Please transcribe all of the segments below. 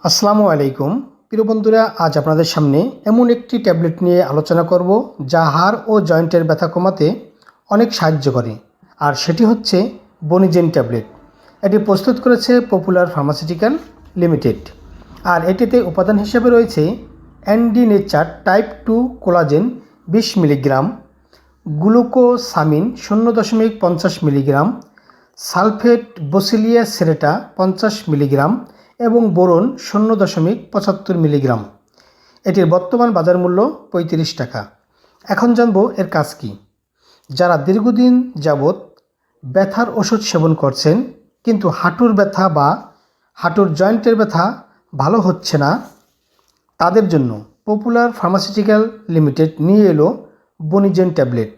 আসসালামু আলাইকুম প্রিয় বন্ধুরা, আজ আপনাদের সামনে এমন একটি ট্যাবলেট নিয়ে আলোচনা করব যা হাড় ও জয়েন্টের ব্যথা কমাতে অনেক সাহায্য করে। আর সেটি হচ্ছে বনিজেন ট্যাবলেট। এটি প্রস্তুত করেছে পপুলার ফার্মাসিউটিক্যাল লিমিটেড। আর এটিতে উপাদান হিসেবে রয়েছে ND nature type 2 collagen 20 milligram, glucosamine 0.50 milligram, sulphate boswellia serrata 50 milligram এবং বোরন 0.75 মিলিগ্রাম। এটির বর্তমান বাজার মূল্য 35 টাকা। এখন জানব এর কাজ কী। যারা দীর্ঘদিন যাবৎ ব্যথার ওষুধ সেবন করছেন কিন্তু হাঁটুর ব্যথা বা হাঁটুর জয়েন্টের ব্যথা ভালো হচ্ছে না, তাদের জন্য পপুলার ফার্মাসিউটিক্যাল লিমিটেড নিয়ে এলো বনিজেন ট্যাবলেট।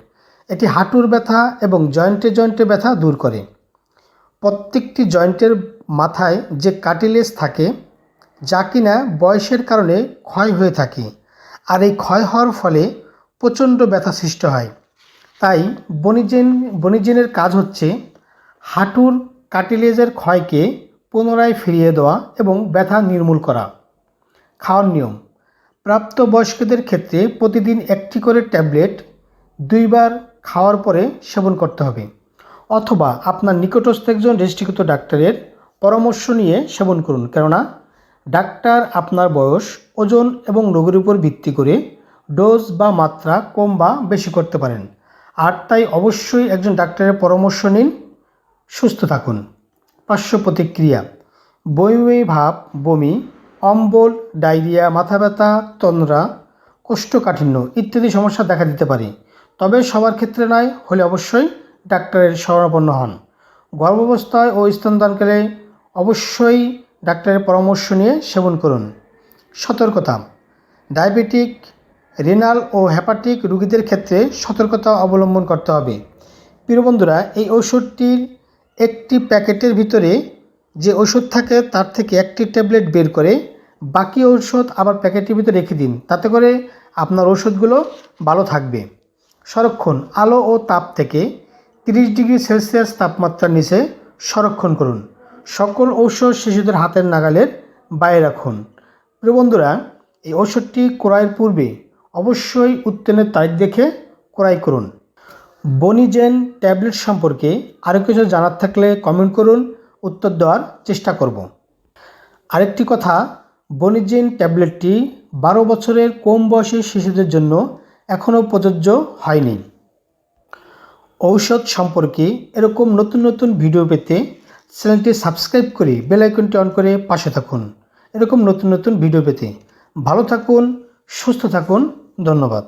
এটি হাঁটুর ব্যথা এবং জয়েন্টে ব্যথা দূর করে। প্রত্যেকটি জয়েন্টের মাথায় যে কার্টিলেজ থাকে, যা কিনা বয়সের কারণে ক্ষয় হয়ে থাকে, আর এই ক্ষয় হওয়ার ফলে প্রচণ্ড ব্যথা সৃষ্টি হয়। তাই বনিজেনের কাজ হচ্ছে হাঁটুর কার্টিলেজের ক্ষয়কে পুনরায় ফিরিয়ে দেওয়া এবং ব্যথা নির্মূল করা। খাওয়ার নিয়ম: প্রাপ্তবয়স্কদের ক্ষেত্রে প্রতিদিন একটি করে ট্যাবলেট 2 বার খাওয়ার পরে সেবন করতে হবে, অথবা আপনার নিকটস্থ একজন রেজিস্ট্রিকৃত ডাক্তারের পরামর্শ নিয়ে সেবন করুন। কেননা ডাক্তার আপনার বয়স, ওজন এবং রোগের উপর ভিত্তি করে ডোজ বা মাত্রা কম বা বেশি করতে পারেন। আর তাই অবশ্যই একজন ডাক্তারের পরামর্শ নিন। সুস্থ থাকুন। পার্শ্ব প্রতিক্রিয়া: বমি ভাব, বমি, অম্বল, ডায়রিয়া, মাথা ব্যথা, তন্দ্রা, কোষ্ঠকাঠিন্য ইত্যাদি সমস্যা দেখা দিতে পারে। তবে সবার ক্ষেত্রে নয়, হলে অবশ্যই ডাক্তারের শরণাপন্ন হন। গর্ভাবস্থায় ও স্তনদানকালে অবশ্যই ডাক্তারের পরামর্শ নিয়ে সেবন করুন। সতর্কতা: ডায়াবেটিক, রেনাল ও হেপাটিক রোগীদের ক্ষেত্রে সতর্কতা অবলম্বন করতে হবে। প্রিয় বন্ধুরা, এই ওষুধটির একটি প্যাকেটের ভিতরে যে ওষুধ থাকে তার থেকে একটি ট্যাবলেট বের করে বাকি ঔষধ আবার প্যাকেটের ভিতরে রেখে দিন, তাতে করে আপনার ওষুধগুলো ভালো থাকবে। সংরক্ষণ: আলো ও তাপ থেকে 30 ডিগ্রি সেলসিয়াস তাপমাত্রার নিচে সংরক্ষণ করুন। সকল ঔষধ শিশুদের হাতের নাগালের বাইরে রাখুন। প্রিয় বন্ধুরা, এই ওষুধটি ক্রয়ের পূর্বে অবশ্যই উত্তোলনের তারিখ দেখে ক্রয় করুন। বনিজেন ট্যাবলেট সম্পর্কে আরও কিছু জানার থাকলে কমেন্ট করুন, উত্তর দেওয়ার চেষ্টা করব। আরেকটি কথা, বনিজেন ট্যাবলেটটি 12 বছরের কম বয়সী শিশুদের জন্য এখনও প্রযোজ্য হয়নি। ঔষধ সম্পর্কে এরকম নতুন নতুন ভিডিও পেতে চ্যানেলটি সাবস্ক্রাইব করে বেল আইকনটি অন করে পাশে থাকুন। এরকম নতুন নতুন ভিডিও পেতে ভালো থাকুন, সুস্থ থাকুন। ধন্যবাদ।